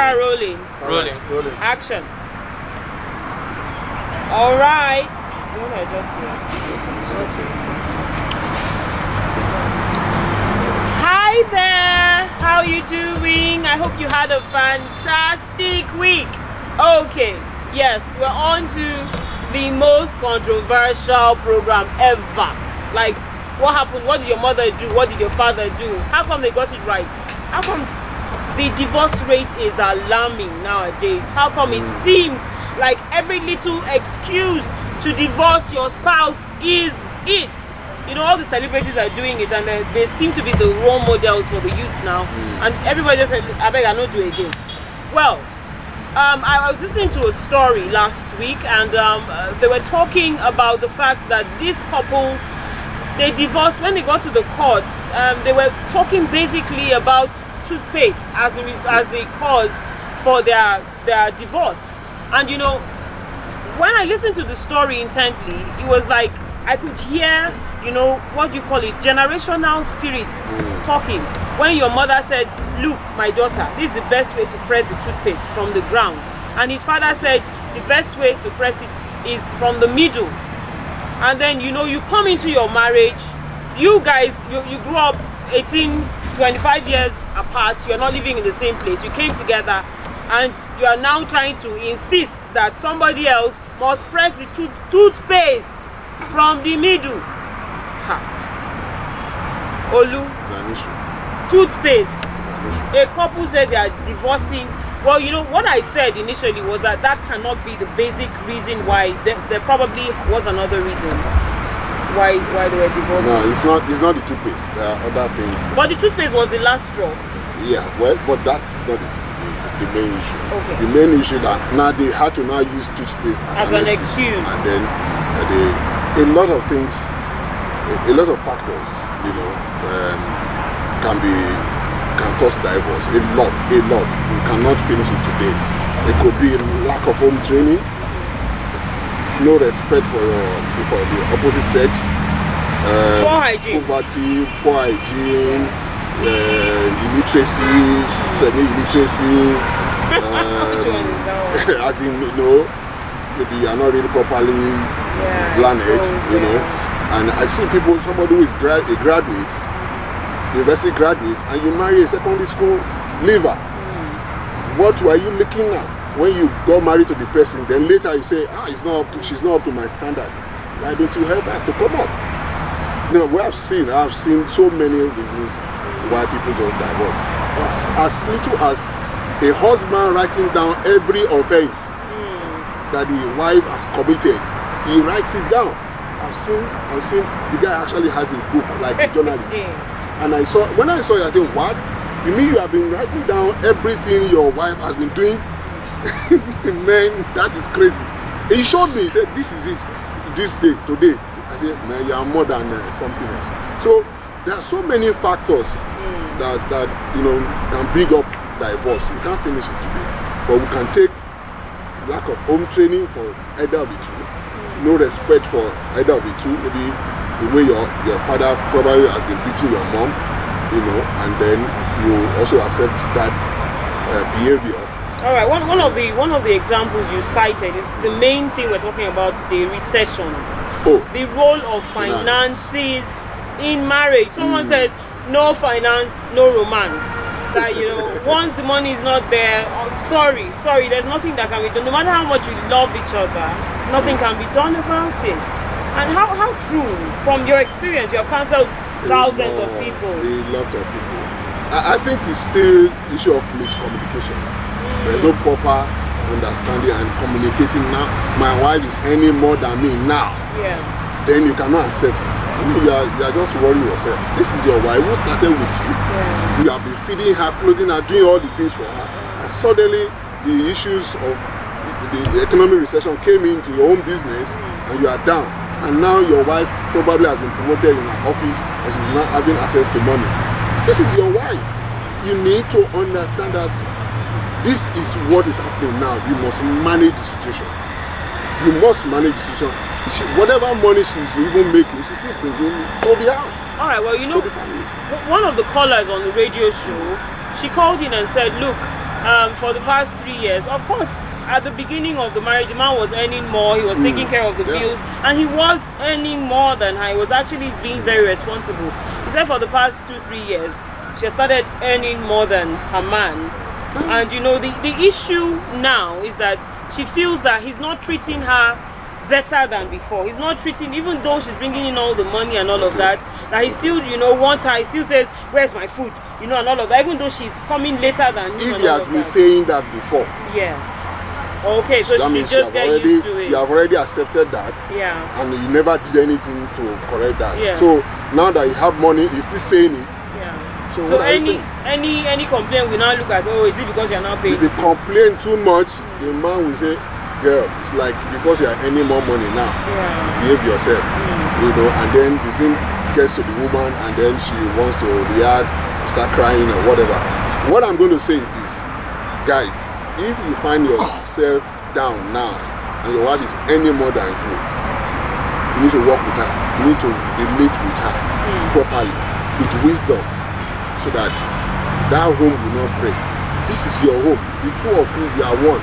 Camera rolling. Rolling. Action. All right. When I just Hi there. How you doing? I hope you had a fantastic week. Okay. Yes, we're on to the most controversial program ever. Like, what happened? What did your mother do? What did your father do? How come they got it right? How come the divorce rate is alarming nowadays? How come it seems like every little excuse to divorce your spouse is it? You know, all the celebrities are doing it, and they seem to be the role models for the youth now. And everybody just said, I beg, I not do it again. Well, I was listening to a story last week, and they were talking about the fact that this couple, they divorced. When they got to the courts, they were talking basically about toothpaste as the cause for their divorce. And you know, when I listened to the story intently, it was like I could hear, you know, what do you call it, generational spirits talking. When your mother said, look, my daughter, this is the best way to press the toothpaste from the ground. And his father said, the best way to press it is from the middle. And then, you know, you come into your marriage, you guys, you grew up 18, 25 years apart, you're not living in the same place, you came together, and you are now trying to insist that somebody else must press the toothpaste from the middle. Olu, It's an issue. toothpaste. It's an issue. A couple said they are divorcing. Well, you know, what I said initially was that cannot be the basic reason why. There probably was another reason why they were divorcing. No, it's not the toothpaste. There are other things. But the toothpaste was the last straw. Yeah, well, but that's not the main issue. Okay. The main issue that now they had to now use toothpaste As an excuse. And then a lot of things, a lot of factors, you know, can cause divorce. A lot. You cannot finish it today. It could be lack of home training, no respect for the opposite sex, Poor hygiene. poverty, poor hygiene, illiteracy, semi-illiteracy, Which one is that one? as in, you know, maybe you are not really properly learned, you know. And I see people, somebody who is a graduate, university graduate, and you marry a secondary school leaver. What were you looking at when you got married to the person? Then later you say, she's not up to my standard. Why don't you help her to come up? You know, I've seen so many reasons why people don't divorce. As little as a husband writing down every offense that the wife has committed, he writes it down. I've seen the guy actually has a book like a journalist. And when I saw it, I said, what? You mean you have been writing down everything your wife has been doing? Man, that is crazy. He showed me, he said, this is it, this day, today. I said, man, you are more than something else. So there are so many factors that you know can bring up divorce. We can't finish it today, but we can take lack of home training for either of the two, no respect for either of the two, maybe the way your father probably has been beating your mom, you know, and then you also accept that behavior. All right. One of the examples you cited is the main thing we're talking about today: recession. The role of finances in marriage. Someone says no finance, no romance. That, you know, once the money is not there, sorry, there's nothing that can be done. No matter how much you love each other, nothing can be done about it. And how true, from your experience, you have counseled thousands of people. A lot of people. I think it's still an issue of miscommunication. There's no proper understanding and communicating. Now my wife is earning more than me now. Then you cannot accept it. I mean, you are just worrying yourself. This is your wife who started with you. You have been feeding her, clothing her, doing all the things for her, and suddenly the issues of the economic recession came into your own business and you are down. And now your wife probably has been promoted in her office and she's not having access to money. This is your wife. You need to understand that this is what is happening now. You must manage the situation. You must manage the situation. Whatever money she's even making, she's still bringing to the house. All right, well, you know, one of the callers on the radio show, she called in and said, look, for the past 3 years. Of course, at the beginning of the marriage, the man was earning more. He was taking care of the bills, and he was earning more than her. He was actually being very responsible. He said for the past 2-3 years, she has started earning more than her man. And you know, the issue now is that she feels that he's not treating her better than before. He's not treating, even though she's bringing in all the money and all of that he still, you know, wants her. He still says, "Where's my food?" You know, and all of that. Even though she's coming later than him. If he has been saying that before. Yes. Okay, so that she means just get used to it. You have already accepted that. Yeah. And you never did anything to correct that. Yeah. So now that you have money, he's still saying it. Yeah. So any complaint we now look at, oh, is it because you're not paying? If you complain too much, the man will say, girl, it's like because you are earning more money now. Yeah. Behave yourself. You know, and then the thing gets to the woman, and then she wants to react, start crying or whatever. What I'm going to say is this, guys, if you find yourself down now and your wife is earning more than you need to work with her. You need to relate with her properly, with wisdom, so that home will not break. This is your home. The two of you are one.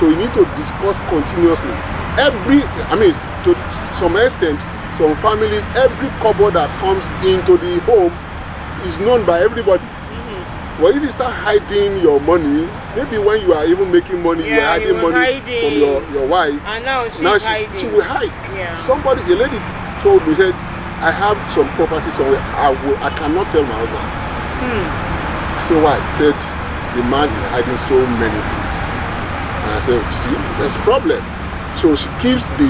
So you need to discuss continuously. To some extent, some families, every cupboard that comes into the home is known by everybody. Well, if you start hiding your money, maybe when you are even making money, you are hiding money from your wife. And now she will hide. Yeah. A lady told me, said, I have some property somewhere. I cannot tell my husband. I said, why? He said, the man is hiding so many things. And I said, see, there's a problem. So she keeps the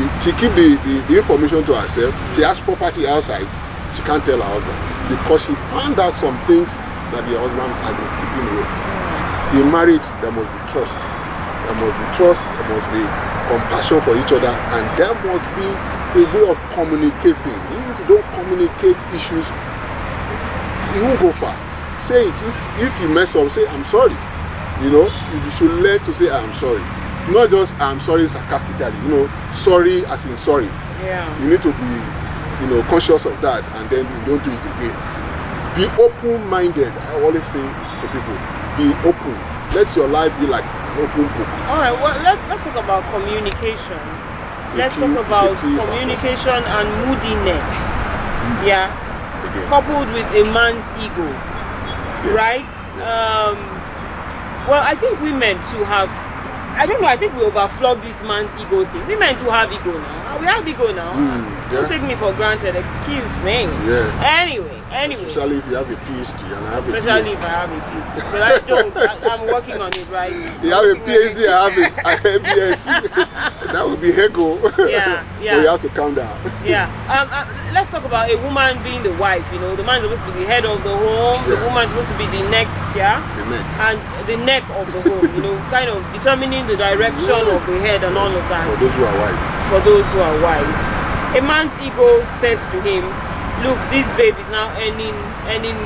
information to herself. She has property outside. She can't tell her husband because she found out some things that the husband has been keeping away. In marriage, there must be trust. There must be trust. There must be compassion for each other, and there must be a way of communicating. If you don't communicate issues, you won't go far. Say it. If you mess up, say I'm sorry. You know, you should learn to say I'm sorry. Not just I'm sorry sarcastically, you know, sorry as in sorry. Yeah. You need to be, you know, conscious of that, and then you don't do it again. Be open-minded. I always say to people, be open. Let your life be like an open book. All right, well, let's talk about communication. Let's talk about communication and moodiness. Yeah. Okay. Coupled with a man's ego. Yes. Right? Yes. Well, I think women too have, I don't know, I think we overflog this man's ego thing. Women too have ego now. We have ego now. Don't take me for granted, excuse me. Yes. Anyway. Especially if you have a PhD and I have Especially if I have a PhD. But I don't. I'm working on it, right? You have a PhD, I have a MBSc. That would be ego. Yeah. But you have to calm down. Yeah. Let's talk about a woman being the wife. You know, the man's supposed to be the head of the home. Yeah. The woman's supposed to be the next, the neck. And the neck of the home. You know, kind of determining the direction of the head and all of that. For those who are wise. For those who are wise. A man's ego says to him, look, this babe is now earning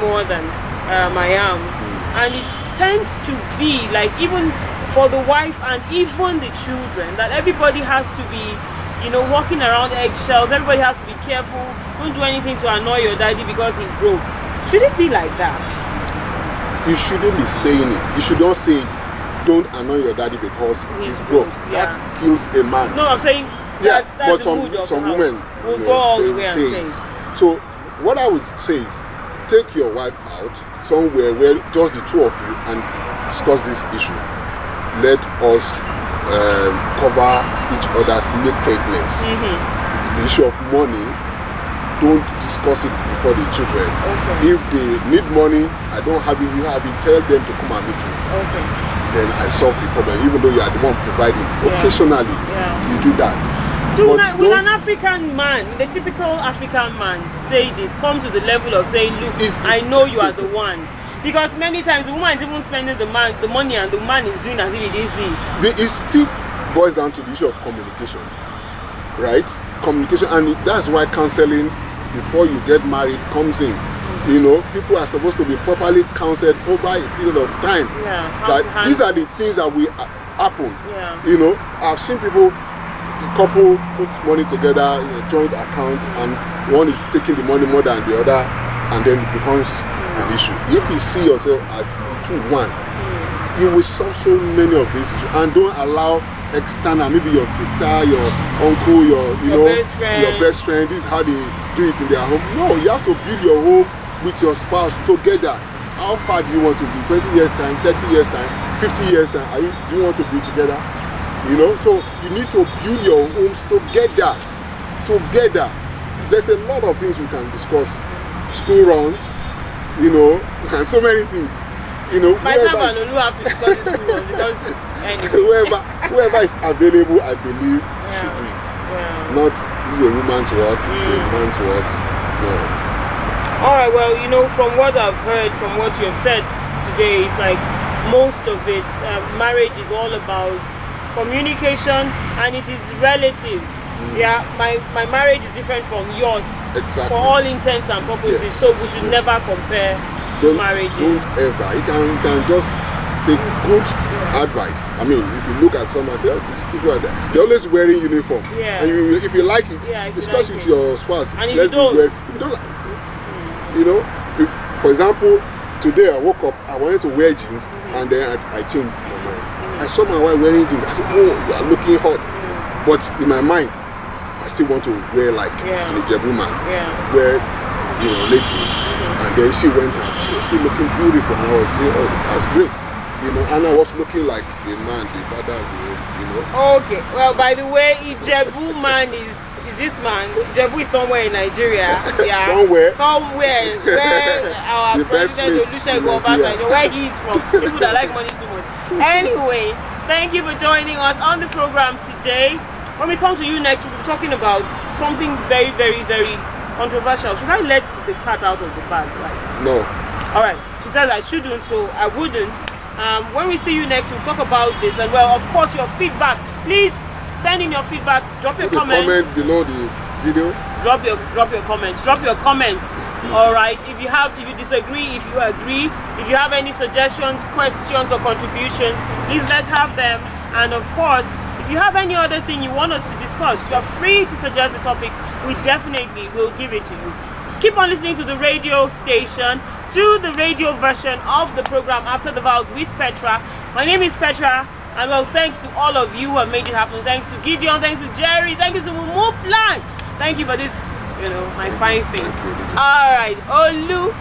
more than I am. And it tends to be like, even for the wife and even the children, that everybody has to be, you know, walking around eggshells. Everybody has to be careful. Don't do anything to annoy your daddy because he's broke. Should it be like that? You shouldn't be saying it. You should not say it. Don't annoy your daddy because he's broke. Yeah. That kills a man. No, I'm saying that's but the some women will go all the way and say it. So what I would say is, take your wife out somewhere where just the two of you and discuss this issue. Let us cover each other's nakedness. The issue of money, don't discuss it before the children. Okay. If they need money, I don't have it, you have it, tell them to come and meet me. Okay. Then I solve the problem, even though you are the one providing. Occasionally, you do that. Will an African man, the typical African man, say this, come to the level of saying, look, I know you are the one. Because many times the woman is even spending the money and the man is doing as if he didn't see it. It still boils down to the issue of communication, right? Communication, and that's why counseling before you get married comes in. You know, people are supposed to be properly counseled over a period of time. That these are the things that will happen. You know, I've seen people, couple put money together in a joint account, and one is taking the money more than the other, and then it becomes an issue. If you see yourself as two one, you will solve so many of these issues. And don't allow external, maybe your sister, your uncle, your best friend. This is how they do it in their home. No, you have to build your home with your spouse together. How far do you want to be? 20 years time, 30 years time, 50 years time? Do you want to be together? You know, so you need to build your homes together. There's a lot of things we can discuss. School runs, you know, and so many things. You know, myself and Olu have to discuss this school run because anyway. whoever is available, I believe, should do it. Yeah. Not this is a woman's work, it's a man's work. No. Alright, well, you know, from what I've heard, from what you've said today, it's like most of it, marriage is all about communication, and it is relative. Yeah, my marriage is different from yours. Exactly. For all intents and purposes, yes. So we should never compare two marriages. Don't ever. You can just take good advice. I mean, if you look at someone and say, oh, these people are there, they're always wearing uniform. Yeah. And if you like it, discuss with your spouse. And if you don't, you know, if, for example, today I woke up, I wanted to wear jeans, and then I changed my mind. I saw my wife wearing jeans. I said, oh, you are looking hot. But in my mind, I still want to wear like an Ijebu man, wear, you know, lately. And then she went out, she was still looking beautiful, and I was saying, oh, that's great. You know, and I was looking like the man, the father, you know. Okay, well, by the way, Ijebu man is this man. Ijebu is somewhere in Nigeria. Yeah. Somewhere where our president Olusegun Obasanjo, where he is from. People that like money too much. Anyway, thank you for joining us on the program today. When we come to you next, we'll be talking about something very, very, very controversial. Should I let the cat out of the bag? Right? No. Alright. He says I shouldn't, so I wouldn't. When we see you next, we'll talk about this. And well, of course, your feedback. Please send in your feedback. Drop your comments. Comment below the video. Drop your comments. Drop your comments. Alright. If you disagree, if you agree, if you have any suggestions, questions, or contributions, please let's have them. And of course, if you have any other thing you want us to discuss, you are free to suggest the topics. We definitely will give it to you. Keep on listening to the radio station, to the radio version of the program After the Vows with Petra. My name is Petra, and well, thanks to all of you who have made it happen. Thanks to Gideon, thanks to Jerry, thank you to Mumu Plan. Thank you for this, you know, my fine face. Alright, Olu,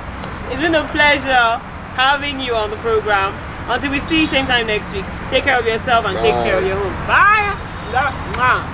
it's been a pleasure having you on the program. Until we see you same time next week, take care of yourself and take care of your home. Bye!